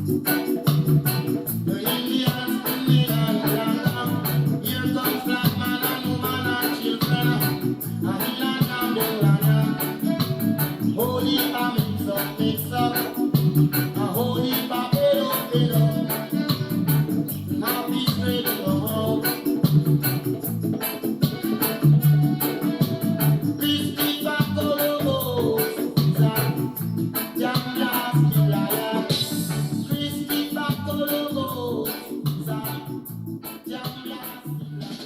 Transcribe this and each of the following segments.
The Indians in the land, here comes black man and woman and children, and the land and the land. Holy mix up, a holy fill up. Now be straight to the home. Please keep back to the most. Jam last the liar. Please keep back to the most. Jam last the liar.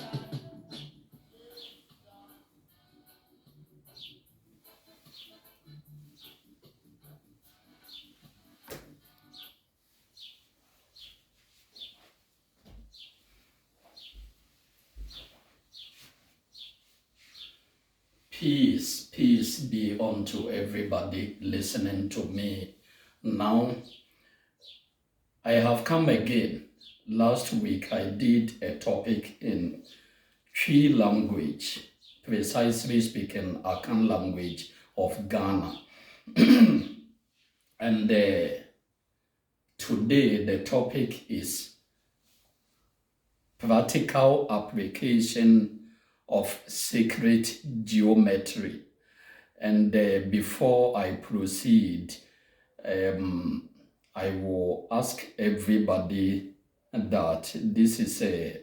Peace be unto everybody listening to me. Now, I have come again. Last week, I did a topic in Twi language, precisely speaking, Akan language of Ghana. And today, the topic is practical application of sacred geometry. And before I proceed, I will ask everybody that this is a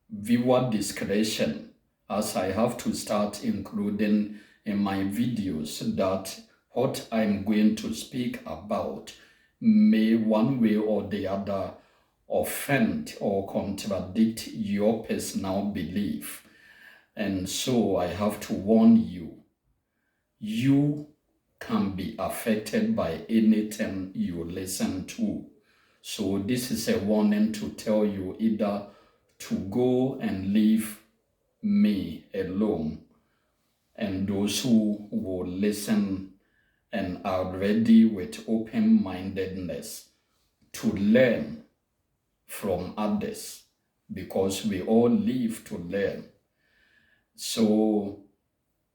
viewer discretion, as I have to start including in my videos that what I'm going to speak about may one way or the other offend or contradict your personal belief. And so I have to warn you, you can be affected by anything you listen to. So this is a warning to tell you either to go and leave me alone, and those who will listen and are ready with open-mindedness to learn from others, because we all live to learn. So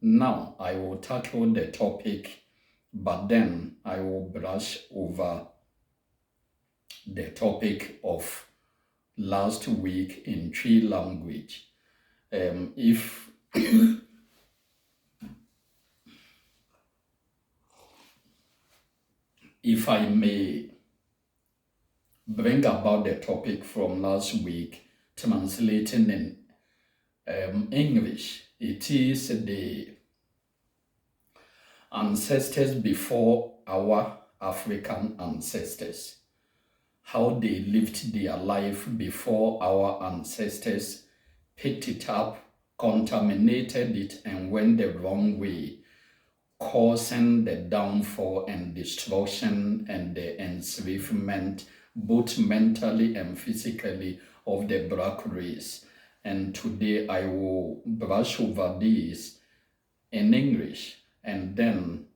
now I will tackle the topic, but then I will brush over the topic of last week in Twi language. If I may bring about the topic from last week, translating in English, it is the ancestors before our African ancestors, how they lived their life before our ancestors picked it up, contaminated it, and went the wrong way, causing the downfall and destruction and the enslavement, both mentally and physically, of the black race. And today I will brush over this in English, and then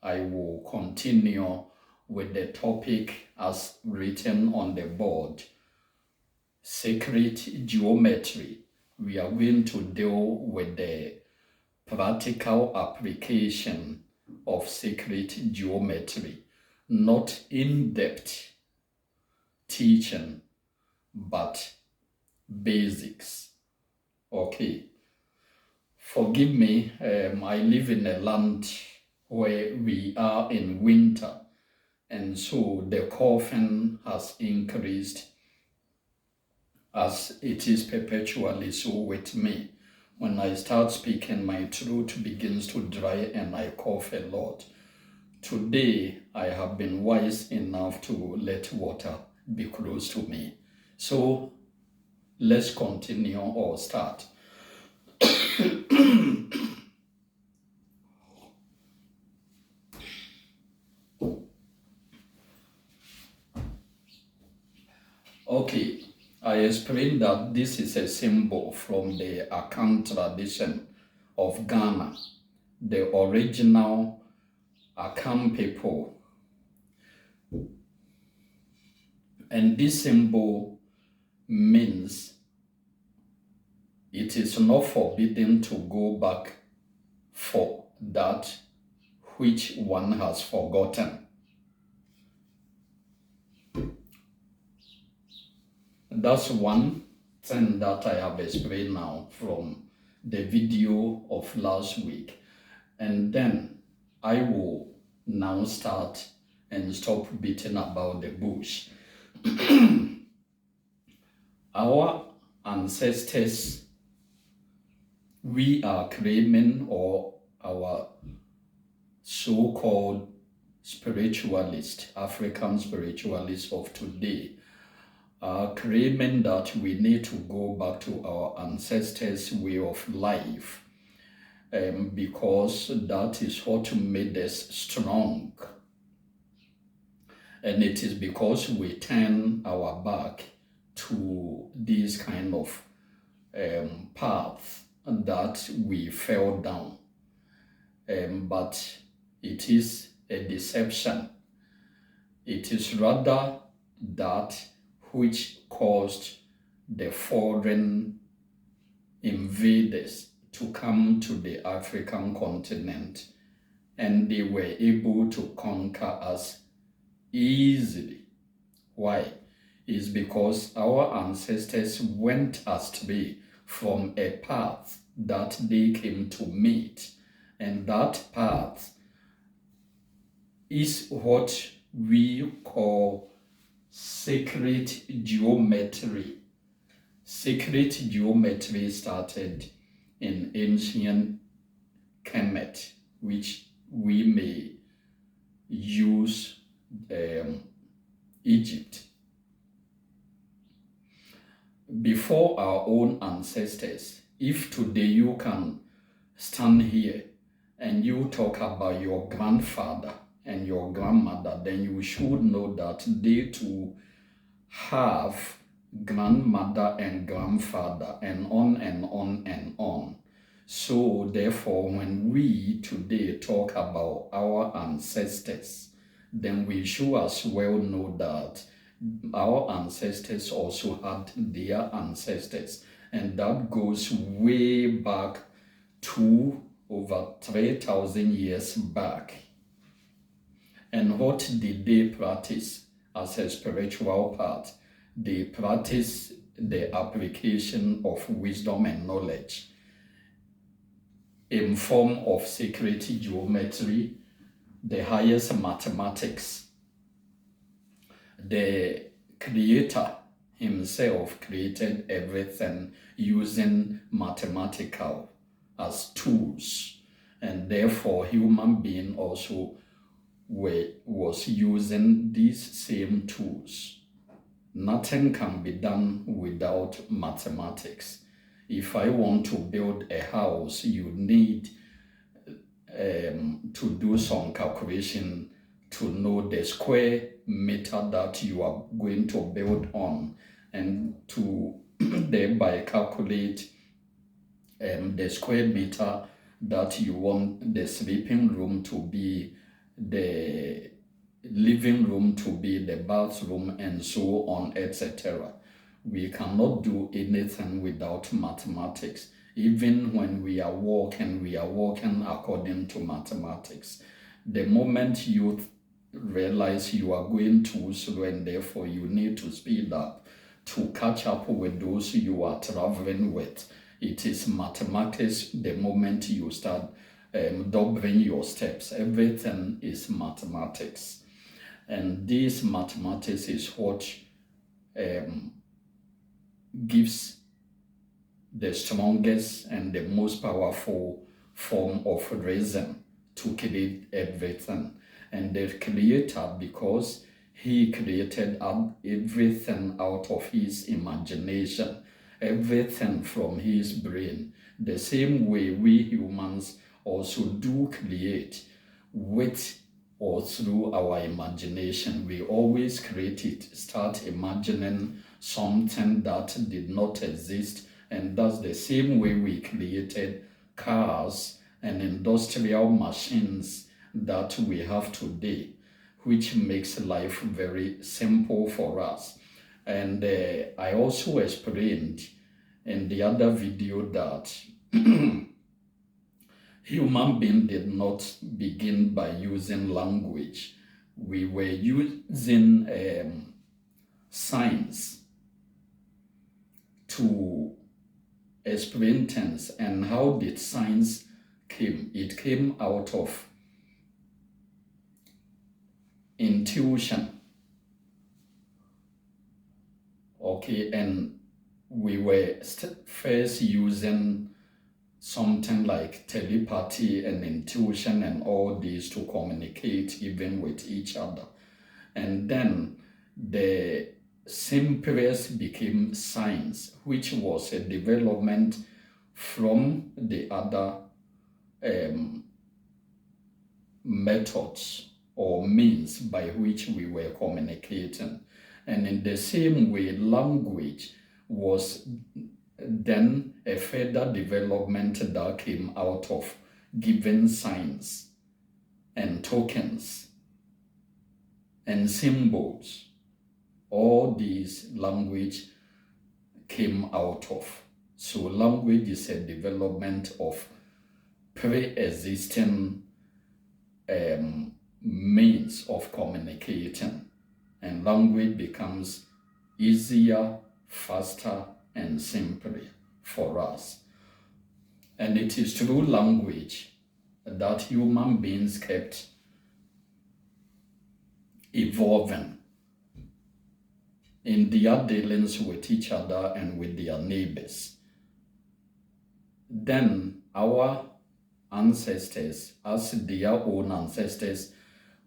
I will continue with the topic as written on the board, sacred geometry. We are going to deal with the practical application of sacred geometry, not in-depth teaching, but basics. Okay, forgive me, I live in a land where we are in winter, and so the coughing has increased, as it is perpetually so with me. When I start speaking, my throat begins to dry and I cough a lot. Today, I have been wise enough to let water be close to me. So let's continue or start. Okay, I explained that this is a symbol from the Akan tradition of Ghana, the original Akan people. And this symbol means it is not forbidden to go back for that which one has forgotten. That's one thing that I have explained now from the video of last week. And then I will now start and stop beating about the bush. Our ancestors, we are claiming, or our so-called spiritualists, African spiritualists of today, are claiming that we need to go back to our ancestors' way of life, because that is what made us strong. And it is because we turn our back to these kind of paths that we fell down. But it is a deception. It is rather that which caused the foreign invaders to come to the African continent, and they were able to conquer us easily. Why? It's because our ancestors went astray from a path that they came to meet, and that path is what we call sacred geometry. Sacred geometry started in ancient Kemet, which we may use Egypt. Before our own ancestors, if today you can stand here and you talk about your grandfather and your grandmother, then you should know that they too have grandmother and grandfather, and on and on and on. So therefore, when we today talk about our ancestors, then we should as well know that our ancestors also had their ancestors, and that goes way back to over 3,000 years back. And what did they practice as a spiritual path? They practice the application of wisdom and knowledge in form of sacred geometry, the highest mathematics. The Creator himself created everything using mathematical as tools, and therefore human being also was using these same tools. Nothing can be done without mathematics. If I want to build a house, you need to do some calculation to know the square meter that you are going to build on, and to thereby calculate the square meter that you want the sleeping room to be, the living room to be, the bathroom, and so on, etc. We cannot do anything without mathematics. Even when we are walking according to mathematics. The moment you realize you are going too slow and therefore you need to speed up to catch up with those you are traveling with, it is mathematics. The moment you start doubling your steps, everything is mathematics. And this mathematics is what gives the strongest and the most powerful form of reason to create everything. And the Creator, because he created everything out of his imagination, everything from his brain, the same way we humans also do create with or through our imagination. We always create it, start imagining something that did not exist, and that's the same way we created cars and industrial machines that we have today, which makes life very simple for us. And I also explained in the other video that human being did not begin by using language. We were using science to explain things. And how did science came? It came out of intuition. Okay, and we were first using something like telepathy and intuition and all these to communicate even with each other. And then the simplest became science, which was a development from the other methods or means by which we were communicating. And in the same way, language was then a further development that came out of given signs and tokens and symbols. All these language came out of. So language is a development of pre-existing means of communicating, and language becomes easier, faster, and simpler for us. And it is through language that human beings kept evolving in their dealings with each other and with their neighbors. Then our ancestors, as their own ancestors,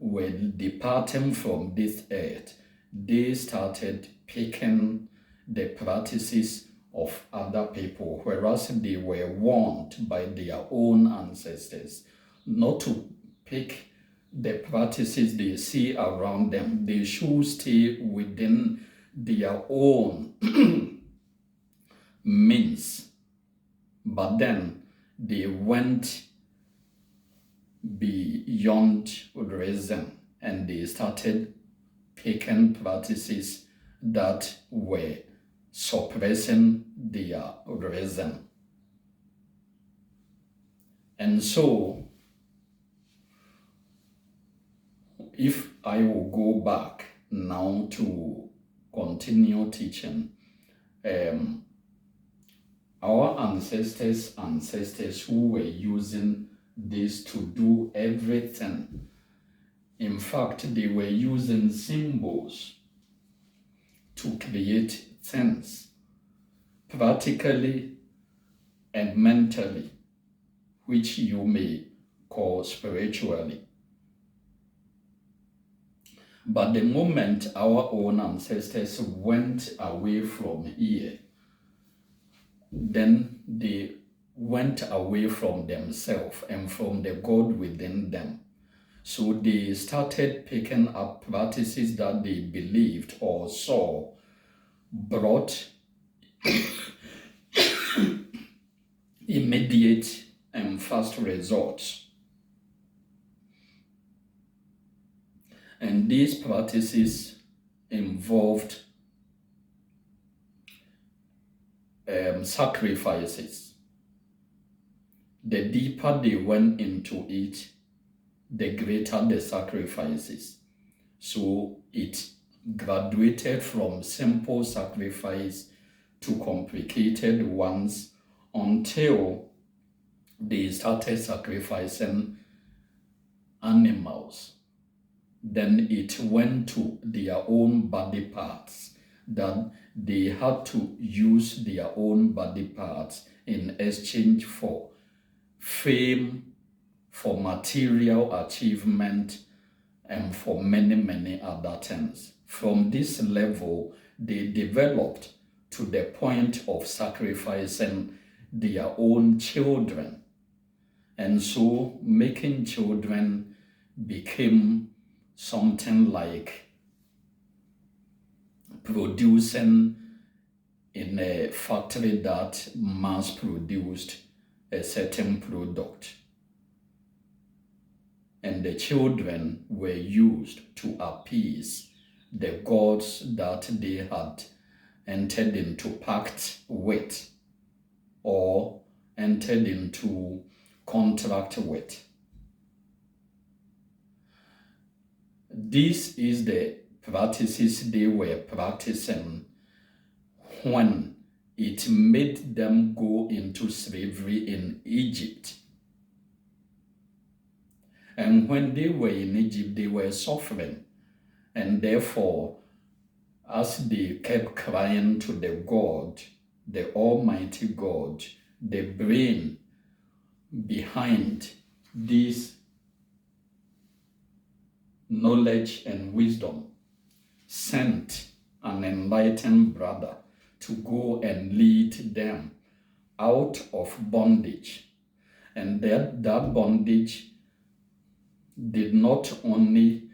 were departing from this earth. They started picking the practices of other people, whereas they were warned by their own ancestors not to pick the practices they see around them. They should stay within their own means. But then they went beyond reason and they started picking practices that were suppressing their reason. And so, if I will go back now to continue teaching, our ancestors who were using this to do everything. In fact, they were using symbols to create things, practically and mentally, which you may call spiritually. But the moment our own ancestors went away from here, then they went away from themselves and from the God within them. So they started picking up practices that they believed or saw brought immediate and fast results. And these practices involved sacrifices. The deeper they went into it, the greater the sacrifices. So it graduated from simple sacrifice to complicated ones until they started sacrificing animals. Then it went to their own body parts, that they had to use their own body parts in exchange for fame, for material achievement, and for many, many other things. From this level, they developed to the point of sacrificing their own children. And so making children became something like producing in a factory that mass produced a certain product. And the children were used to appease the gods that they had entered into pact with or entered into contract with. This is the practices they were practicing when it made them go into slavery in Egypt. And when they were in Egypt, they were suffering. And therefore, as they kept crying to the God, the Almighty God, the brain behind this knowledge and wisdom, sent an enlightened brother to go and lead them out of bondage. And that bondage did not only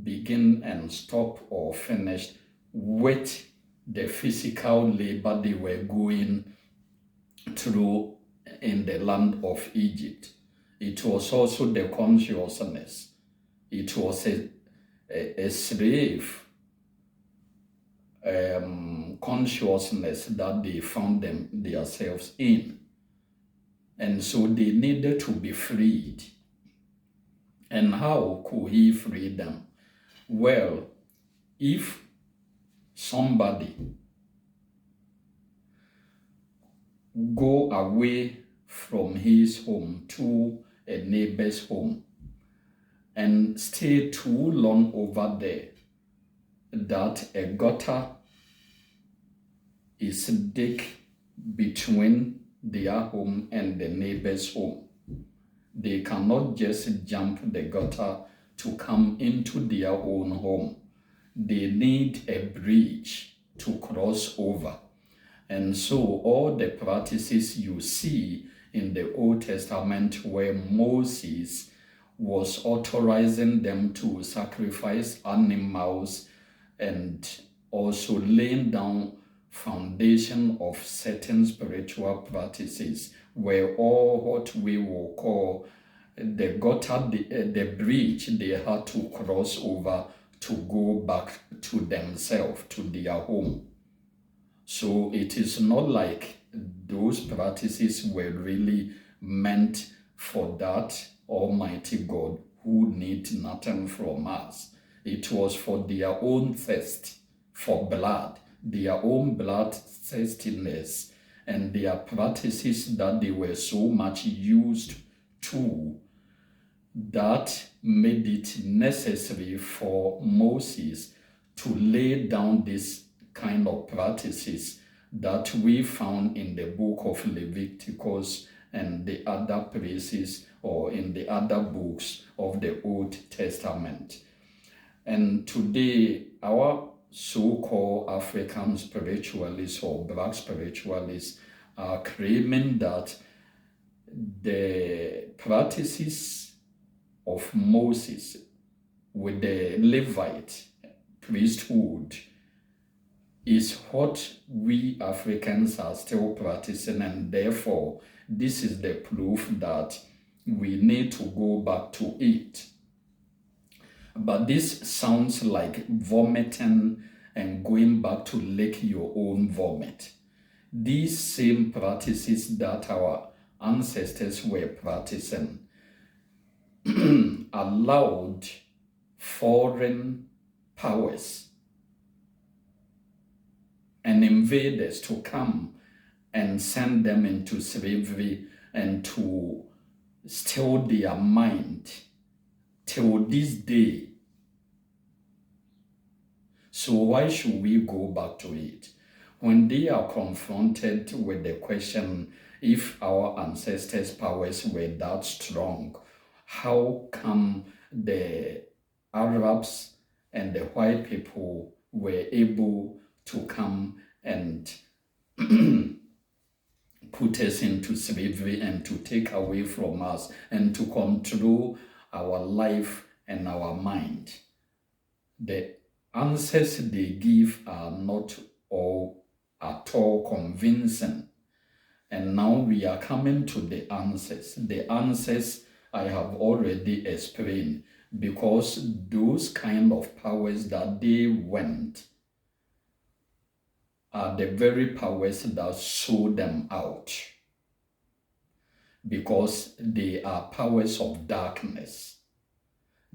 begin and stop or finish with the physical labor they were going through in the land of Egypt. It was also the consciousness. It was a slave consciousness that they found themselves in. And so they needed to be freed. And how could he free them? Well, if somebody go away from his home to a neighbor's home and stay too long over there, that a gutter is dig between their home and the neighbor's home. They cannot just jump the gutter to come into their own home. They need a bridge to cross over. And so all the practices you see in the Old Testament where Moses was authorizing them to sacrifice animals and also laying down foundation of certain spiritual practices were all what we will call the gutter, the bridge they had to cross over to go back to themselves, to their home. So it is not like those practices were really meant for that Almighty God who needs nothing from us. It was for their own thirst for blood, their own blood thirstiness, and their practices that they were so much used to that made it necessary for Moses to lay down this kind of practices that we found in the book of Leviticus and the other places or in the other books of the Old Testament. And today, our so-called African spiritualists or black spiritualists are claiming that the practices of Moses with the Levite priesthood is what we Africans are still practicing, and therefore this is the proof that we need to go back to it. But this sounds like vomiting and going back to lick your own vomit. These same practices that our ancestors were practicing allowed foreign powers and invaders to come and send them into slavery and to steal their mind till this day. So why should we go back to it? When they are confronted with the question, if our ancestors' powers were that strong, how come the Arabs and the white people were able to come and put us into slavery and to take away from us and to control our life and our mind? The answers they give are not all at all convincing. And now we are coming to the answers. The answers I have already explained, because those kind of powers that they went are the very powers that sold them out, because they are powers of darkness.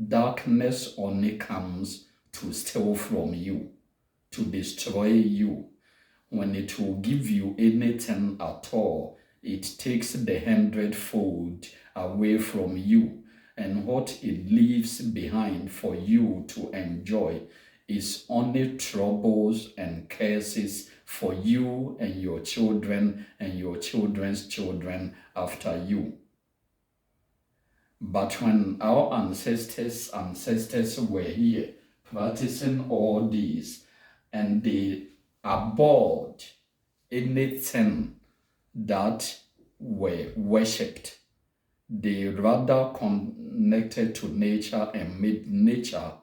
Darkness only comes to steal from you, to destroy you. when it will give you anything at all, it takes the 100-fold away from you. And what it leaves behind for you to enjoy is only troubles and curses for you and your children and your children's children after you. But when our ancestors were here practicing all these, and they abhorred anything that were worshipped, they rather connected to nature and made nature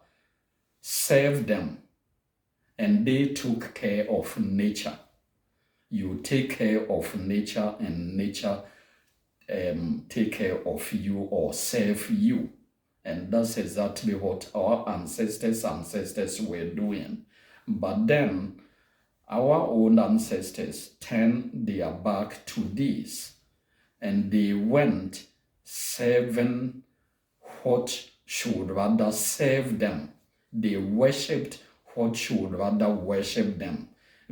serve them, and they took care of nature. You take care of nature, and nature take care of you or serve you. And that's exactly what our ancestors were doing. But then our own ancestors turned their back to this, and they went serving what should rather serve them. They worshipped what should rather worship them,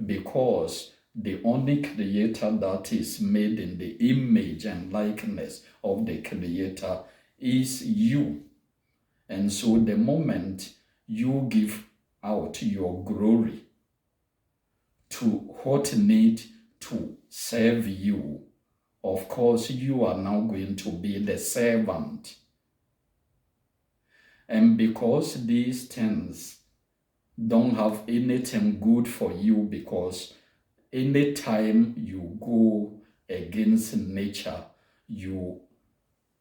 because the only creator that is made in the image and likeness of the creator is you. And so the moment you give out your glory to what need to serve you, of course you are now going to be the servant. And because these things don't have anything good for you, because anytime you go against nature, you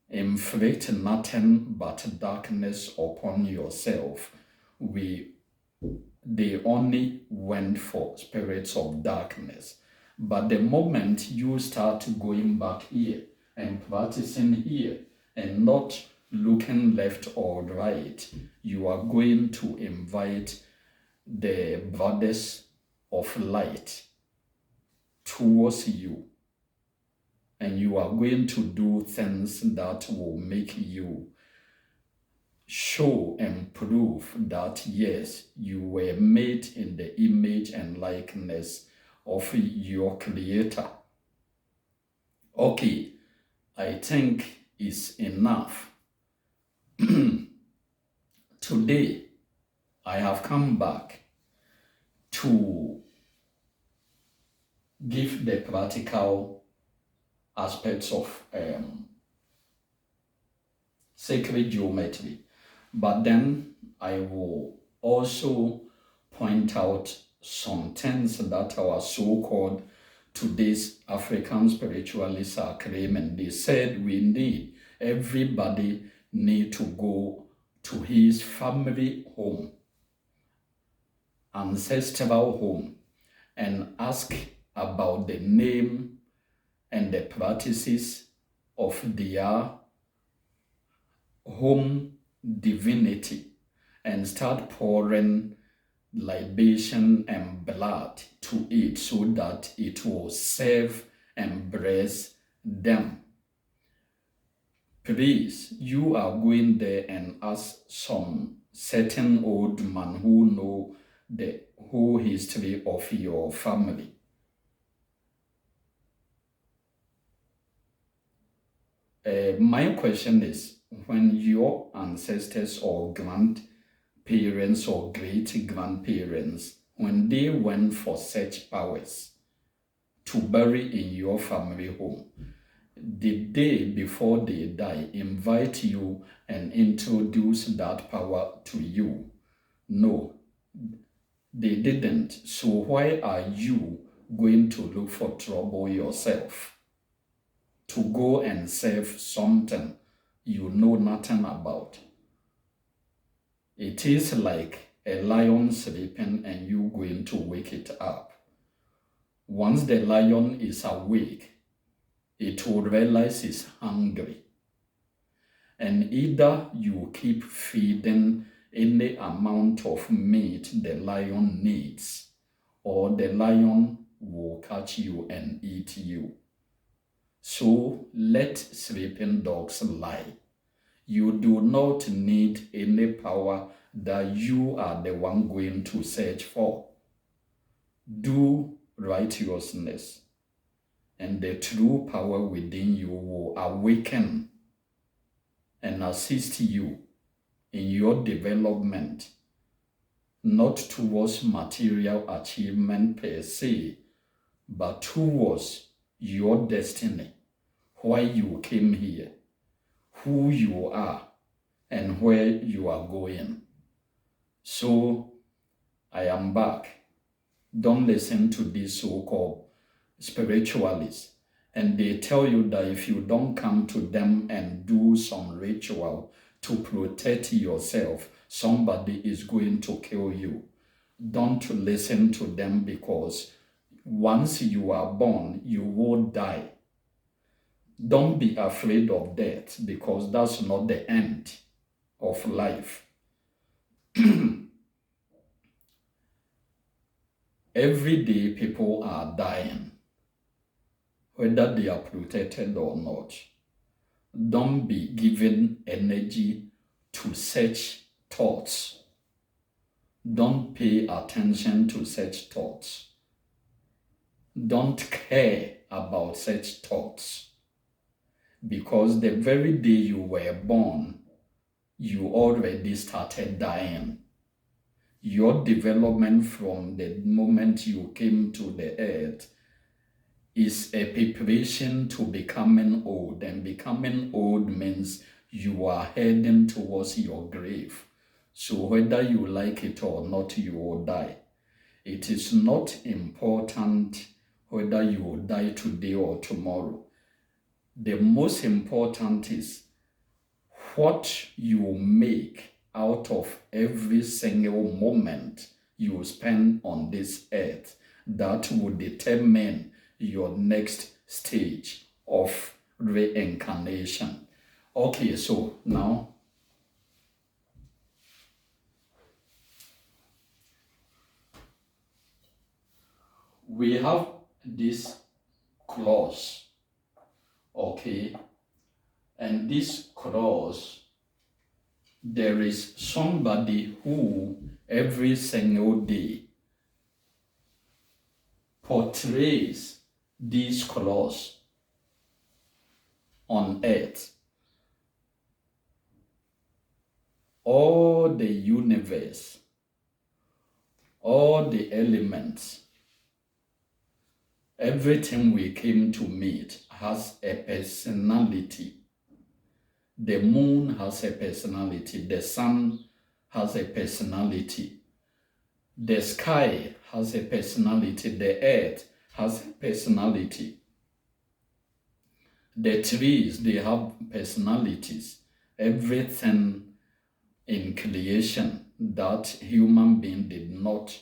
inflict nothing but darkness upon yourself. They only went for spirits of darkness. But the moment you start going back here and practicing here and not looking left or right, you are going to invite the brothers of light towards you, and you are going to do things that will make you show and prove that yes, you were made in the image and likeness of your creator. Okay, I think it's enough. Today, I have come back to give the practical aspects of sacred geometry, but then I will also point out some things that our so-called today's African spiritualists are claiming. They said everybody need to go to his family home, ancestral home, and ask about the name and the practices of their home divinity, and start pouring libation and blood to it so that it will serve and bless them. Please, you are going there and ask some certain old man who know the whole history of your family. My question is, when your ancestors or grandparents or great-grandparents, when they went for such powers to bury in your family home, did they, before they die, invite you and introduce that power to you? No, they didn't. So why are you going to look for trouble yourself to go and serve something you know nothing about? It is like a lion sleeping and you going to wake it up. Once the lion is awake, it will realize it's hungry. And either you keep feeding any amount of meat the lion needs, or the lion will catch you and eat you. So let sleeping dogs lie. You do not need any power that you are the one going to search for. Do righteousness, and the true power within you will awaken and assist you in your development, not towards material achievement per se, but towards your destiny, why you came here, who you are, and where you are going. So I am back. Don't listen to these so-called spiritualists, and they tell you that if you don't come to them and do some ritual to protect yourself, somebody is going to kill you. Don't listen to them, because once you are born, you will die. Don't be afraid of death, because that's not the end of life. Every day people are dying, whether they are protected or not. Don't be given energy to such thoughts. Don't pay attention to such thoughts. Don't care about such thoughts, because the very day you were born, you already started dying. Your development from the moment you came to the earth is a preparation to becoming old, and becoming old means you are heading towards your grave. So whether you like it or not, you will die. It is not important whether you will die today or tomorrow. The most important is what you make out of every single moment you spend on this earth. That will determine your next stage of reincarnation. Okay, so now we have this clause, okay, and this clause, there is somebody who every single day portrays this clause on earth. All the universe, all the elements, everything we came to meet has a personality. The moon has a personality. The sun has a personality. The sky has a personality. The earth has a personality. The trees, they have personalities. Everything in creation that human being did not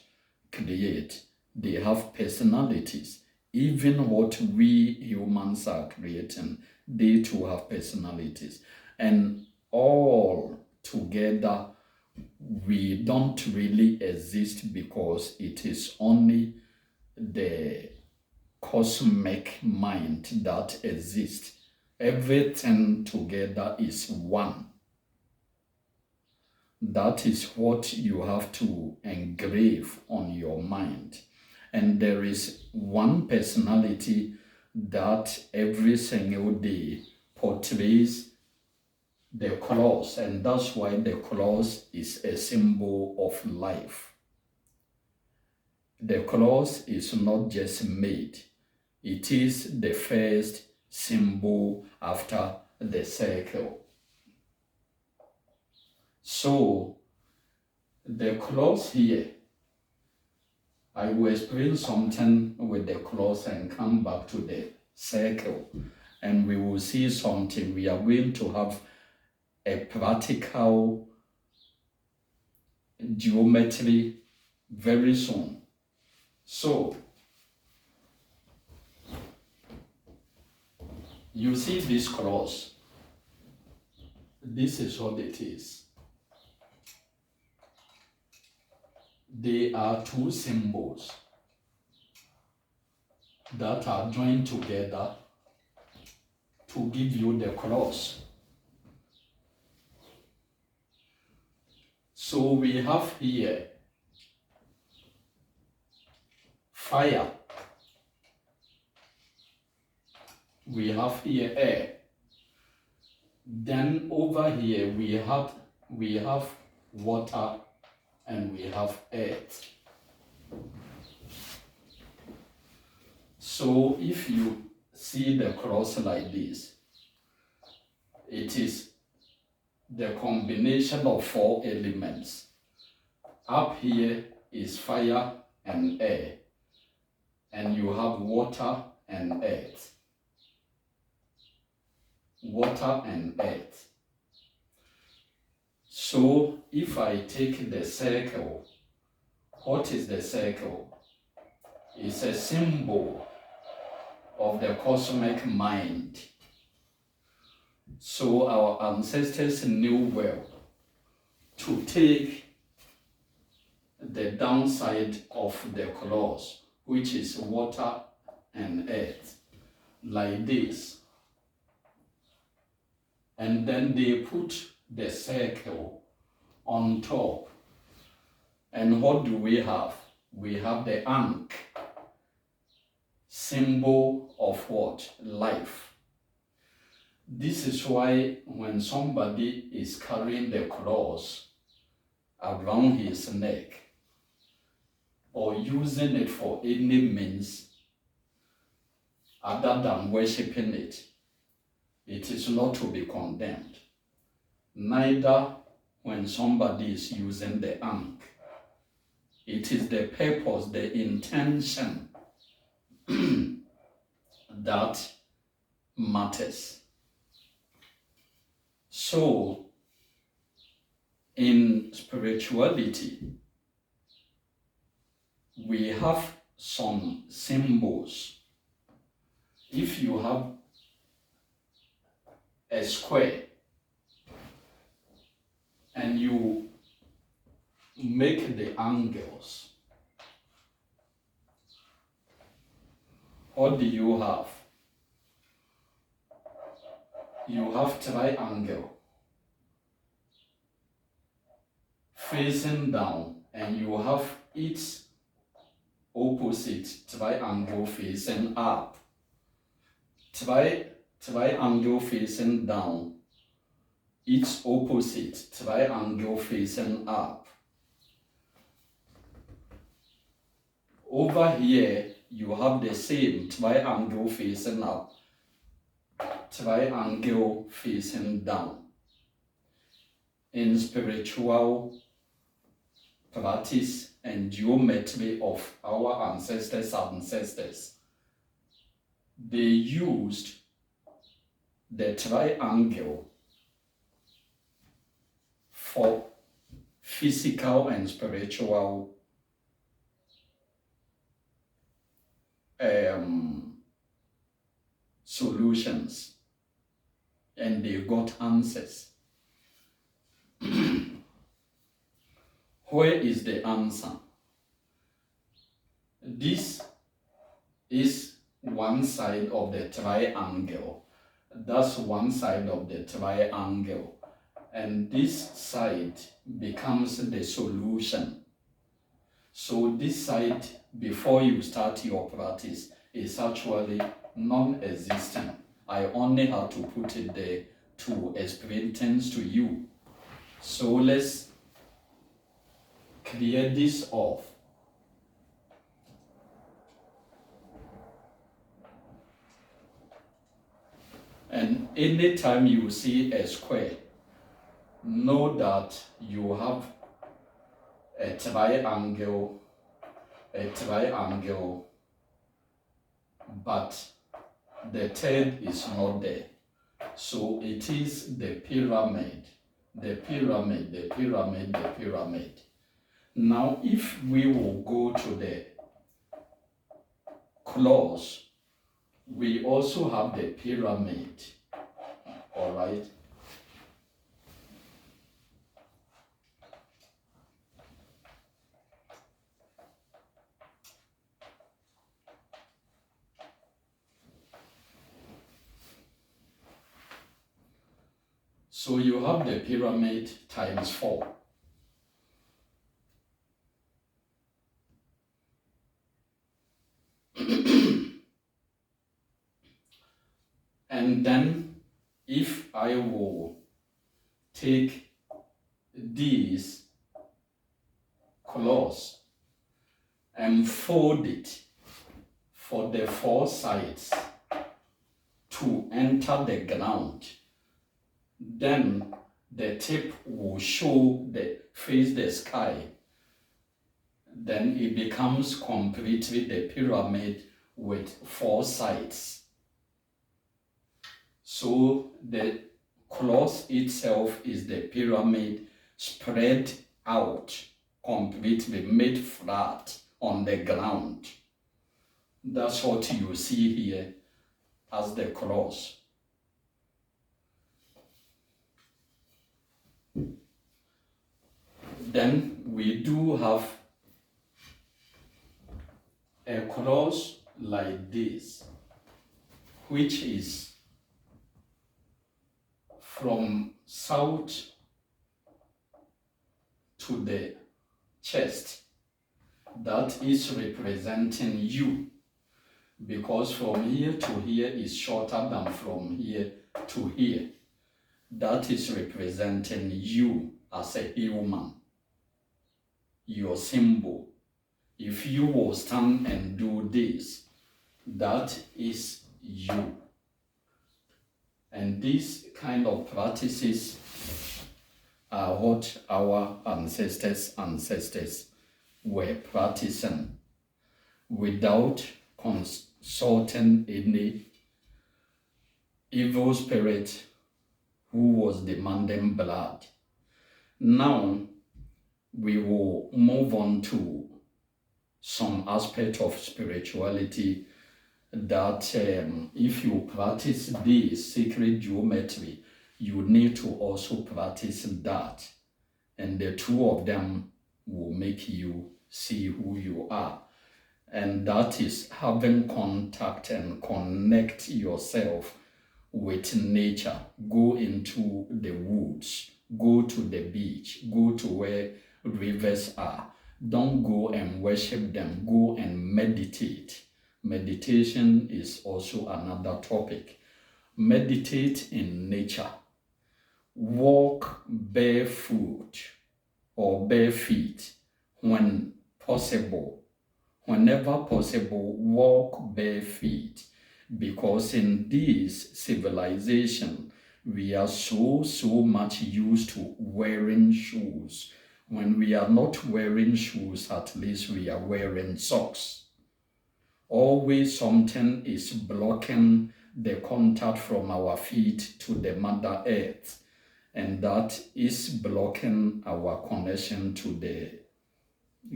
create, they have personalities. Even what we humans are creating, they too have personalities. And all together, we don't really exist, because it is only the cosmic mind that exists. Everything together is one. That is what you have to engrave on your mind. And there is one personality that every single day portrays the cross, and that's why the cross is a symbol of life. The cross is not just made, it is the first symbol after the circle. So the cross here, I will explain something with the cross and come back to the circle, and we will see something. We are going to have a practical geometry very soon. So you see this cross. This is what it is. They are two symbols that are joined together to give you the cross. So we have here fire we have here air. Then over here we have water and we have earth. So if you see the cross like this, it is the combination of 4 elements. Up here is fire and air, and you have water and earth. Water and earth. So if I take the circle, what is the circle? It's a symbol of the cosmic mind. So our ancestors knew well to take the downside of the cross, which is water and earth, like this. And then they put the circle on top. And what do we have? We have the ankh, symbol of what? Life. This is why when somebody is carrying the cross around his neck or using it for any means other than worshipping it, it is not to be condemned. Neither when somebody is using the ankh. It is the purpose, the intention that matters. So, in spirituality, we have some symbols. If you have a square and you make the angles, what do you have? You have triangle facing down, and you have its opposite triangle facing up. Triangle facing down, its opposite triangle facing up. Over here, you have the same triangle facing up, triangle facing down. In spiritual practice and geometry of our ancestors, they used the triangle for physical and spiritual solutions, and they got answers. Where is the answer? This is one side of the triangle. That's one side of the triangle. And this side becomes the solution. So this side, before you start your practice, is actually non-existent. I only have to put it there to explain things to you. So let's clear this off. And anytime you see a square, know that you have a triangle, but the third is not there. So it is the pyramid. Now, if we will go to the claws, we also have the pyramid. All right. So you have the pyramid times 4. And then if I will take this cloth and fold it for the 4 sides to enter the ground, then the tip will face the sky. Then it becomes completely the pyramid with 4 sides. So the cloth itself is the pyramid spread out, completely made flat on the ground. That's what you see here as the cross. Then we do have a cross like this, which is from south to the chest. That is representing you, because from here to here is shorter than from here to here. That is representing you as a human, your symbol. If you will stand and do this, that is you. And these kind of practices are what our ancestors were practicing without consulting any evil spirit who was demanding blood. Now we will move on to some aspect of spirituality that if you practice this sacred geometry, you need to also practice that. And the two of them will make you see who you are. And that is having contact and connect yourself with nature. Go into the woods, go to the beach, go to where rivers are. Don't go and worship them, go and meditate. Meditation is also another topic. Meditate in nature. Walk barefoot or bare feet when possible. Whenever possible, walk bare feet, because in this civilization, we are so much used to wearing shoes. When we are not wearing shoes, at least we are wearing socks. Always something is blocking the contact from our feet to the Mother Earth, and that is blocking our connection to the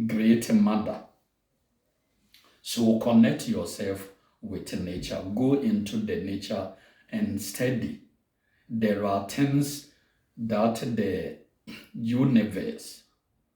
Great Mother. So connect yourself with nature. Go into the nature and study. There are things that the universe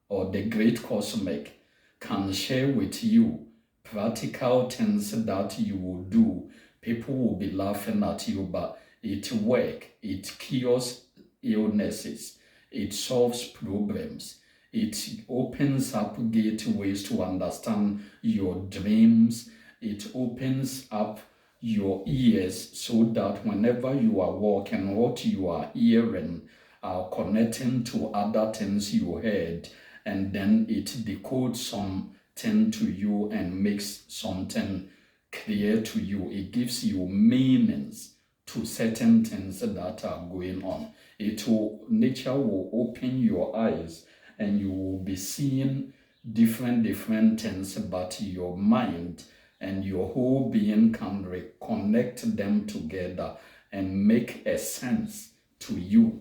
or the great cosmic can share with you, practical things that you will do. People will be laughing at you, but it works. It cures illnesses. It solves problems. It opens up gateways to understand your dreams. It opens up your ears so that whenever you are walking, what you are hearing are connecting to other things you heard, and then it decodes something to you and makes something clear to you. It gives you meanings to certain things that are going on. Nature will open your eyes and you will be seeing different things, but your mind and your whole being can reconnect them together and make a sense to you.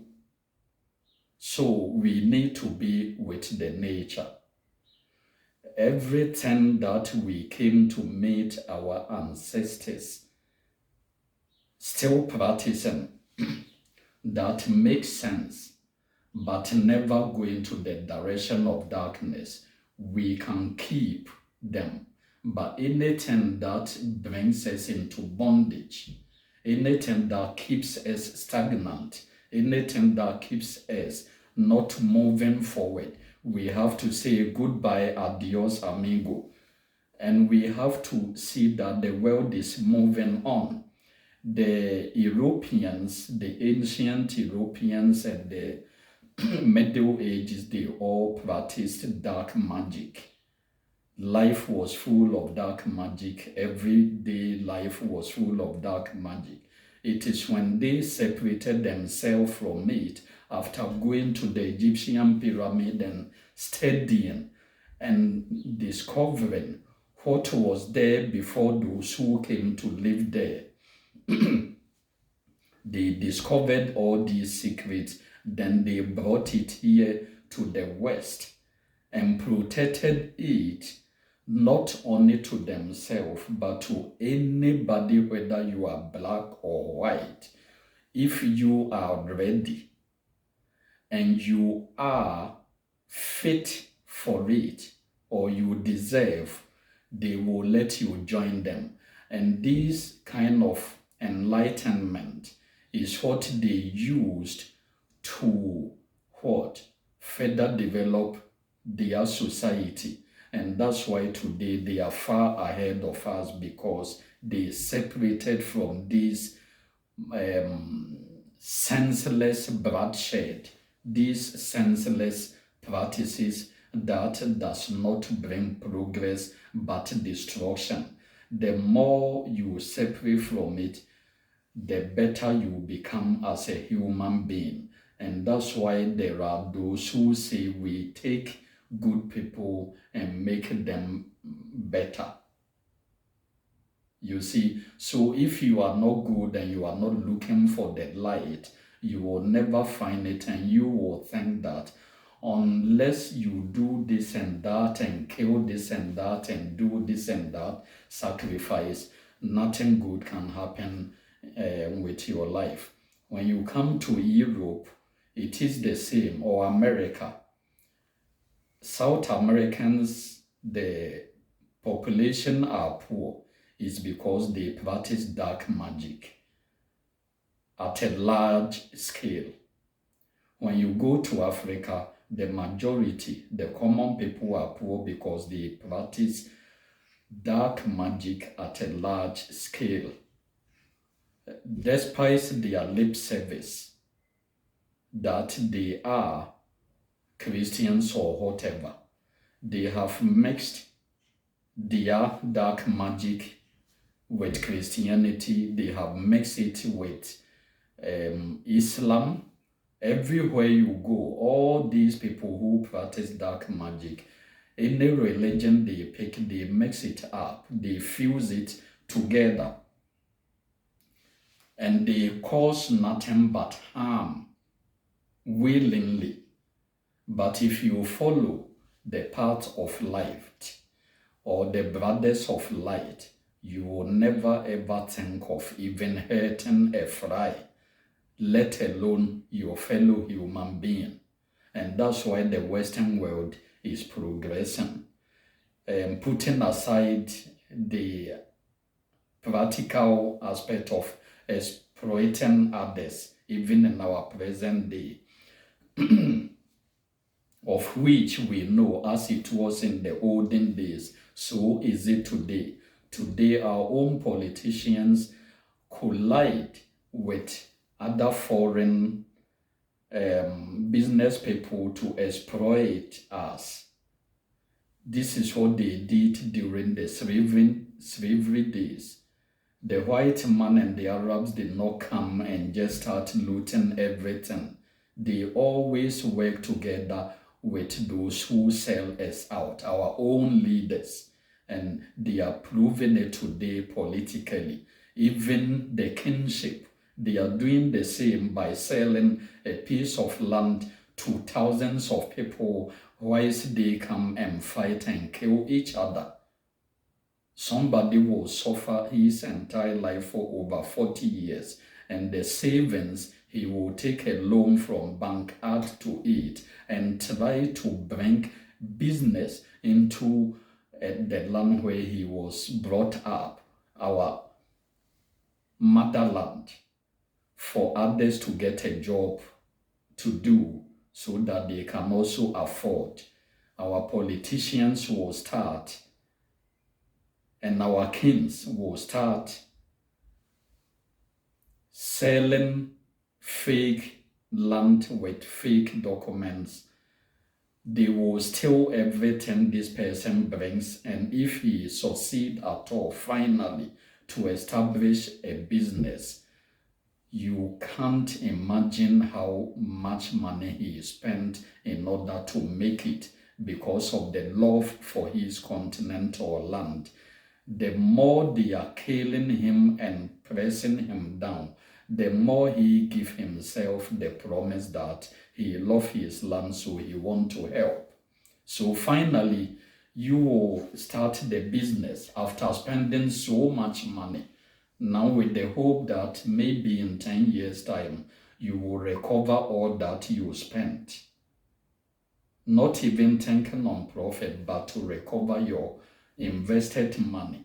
So we need to be with the nature. Everything that we came to meet our ancestors still practicing, that makes sense, but never go into the direction of darkness. We can keep them. But anything that brings us into bondage, anything that keeps us stagnant, anything that keeps us not moving forward, we have to say goodbye, adios, amigo. And we have to see that the world is moving on. The Europeans, the ancient Europeans and the Middle Ages, they all practiced dark magic. Life was full of dark magic. Everyday life was full of dark magic. It is when they separated themselves from it after going to the Egyptian pyramid and studying and discovering what was there before those who came to live there. They discovered all these secrets, then they brought it here to the West and protected it not only to themselves, but to anybody, whether you are black or white. If you are ready and you are fit for it, or you deserve, they will let you join them. And this kind of enlightenment is what they used to further develop their society. And that's why today they are far ahead of us, because they separated from this senseless bloodshed, these senseless practices that does not bring progress but destruction. The more you separate from it, the better you become as a human being. And that's why there are those who say we take good people and make them better. You see, so if you are not good and you are not looking for the light, you will never find it, and you will think that unless you do this and that and kill this and that and do this and that sacrifice, nothing good can happen with your life. When you come to Europe, it is the same, or America. South Americans, the population are poor is because they practice dark magic at a large scale. When you go to Africa, the majority, the common people are poor because they practice dark magic at a large scale. Despite their lip service that they are Christians or whatever, they have mixed their dark magic with Christianity. They have mixed it with Islam. Everywhere you go, all these people who practice dark magic, any religion they pick, they mix it up, they fuse it together, and they cause nothing but harm willingly. But if you follow the path of light or the brothers of light, you will never ever think of even hurting a fly, let alone your fellow human being. And that's why the Western world is progressing. Putting aside the practical aspect of exploiting others, even in our present day, of which we know as it was in the olden days, so is it today. Today, our own politicians collide with other foreign business people to exploit us. This is what they did during the slavery days. The white man and the Arabs did not come and just start looting everything. They always work together with those who sell us out, our own leaders. And they are proving it today politically. Even the kingship, they are doing the same by selling a piece of land to thousands of people whilst they come and fight and kill each other. Somebody will suffer his entire life for over 40 years, and the savings, he will take a loan from bank, add to it, and try to bring business into the land where he was brought up, our motherland, for others to get a job to do so that they can also afford. Our politicians will start, and our kings will start selling fake land with fake documents. They will steal everything this person brings, and if he succeeds at all finally to establish a business, you can't imagine how much money he spent in order to make it because of the love for his continent or land. The more they are killing him and pressing him down, the more he gives himself the promise that he loves his land, so he wants to help. So finally, you will start the business after spending so much money. Now with the hope that maybe in 10 years' time, you will recover all that you spent. Not even thinking on profit, but to recover your invested money.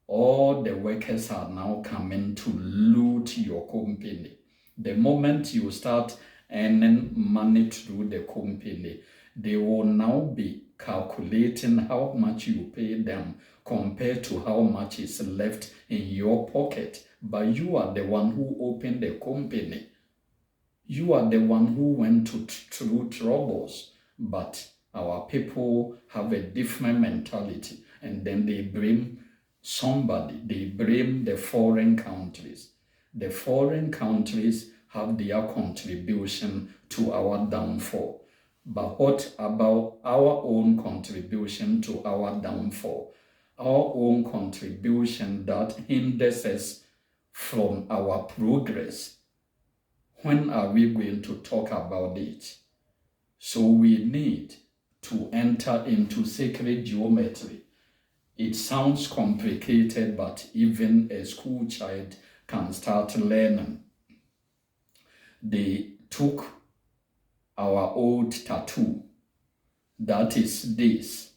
All the workers are now coming to loot your company. The moment you start earning money through the company, they will now be calculating how much you pay them compared to how much is left in your pocket. But you are the one who opened the company. You are the one who went through troubles. But our people have a different mentality, and then they blame somebody. They blame the foreign countries. The foreign countries have their contribution to our downfall. But what about our own contribution to our downfall? Our own contribution that hinders us from our progress. When are we going to talk about it? So we need to enter into sacred geometry. It sounds complicated, but even a school child can start learning. They took our old tattoo, that is this,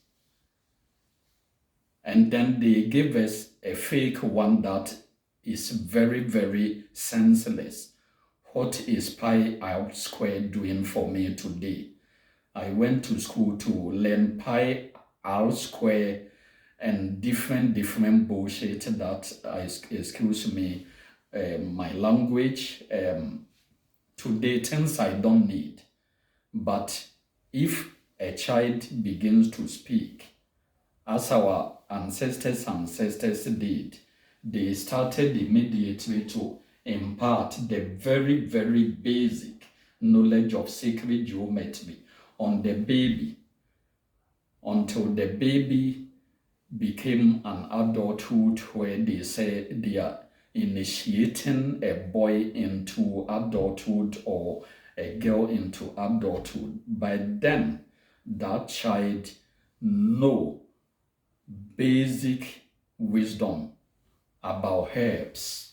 and then they gave us a fake one that is very, very senseless. What is pi r squared doing for me today? I went to school to learn pi r squared and different bullshit that, excuse me, my language, today things I don't need. But if a child begins to speak, as our ancestors did, they started immediately to impart the very, very basic knowledge of sacred geometry on the baby until the baby became an adulthood, where they say they are initiating a boy into adulthood or a girl into adulthood. By then, that child know basic wisdom about herbs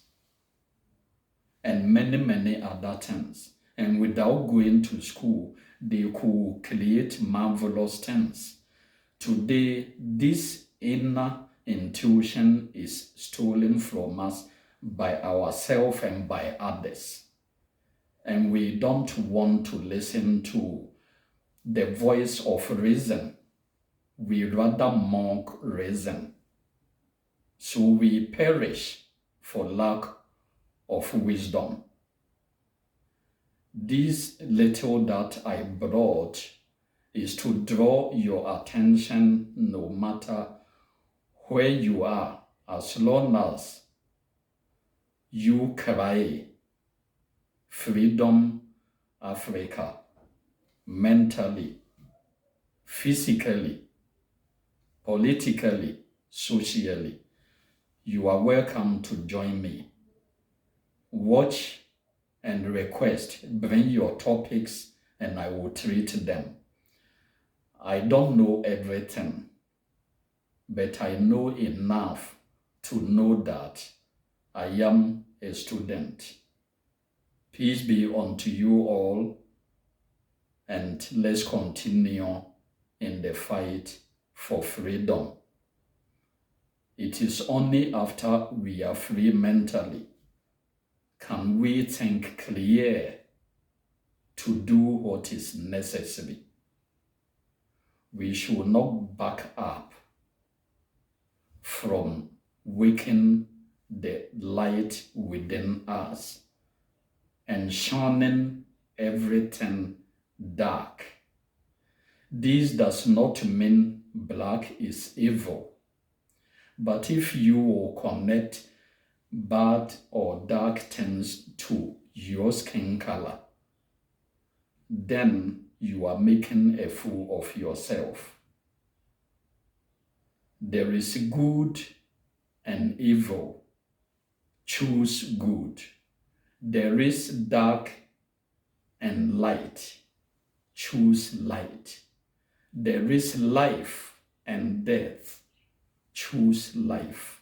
and many other things. And without going to school, they could create marvelous things. Today, this inner intuition is stolen from us by ourselves and by others. And we don't want to listen to the voice of reason. We rather mock reason. So we perish for lack of wisdom. This little that I brought is to draw your attention no matter where you are, as long as you cry, freedom, Africa, mentally, physically, politically, socially. You are welcome to join me. Watch and request, bring your topics, and I will treat them. I don't know everything, but I know enough to know that I am a student. Peace be unto you all, and let's continue in the fight for freedom. It is only after we are free mentally can we think clear to do what is necessary. We should not back up from waking the light within us and shunning everything dark. This does not mean black is evil, but if you will connect bad or dark things to your skin color, then you are making a fool of yourself. There is good and evil. Choose good. There is dark and light. Choose light. There is life and death. Choose life.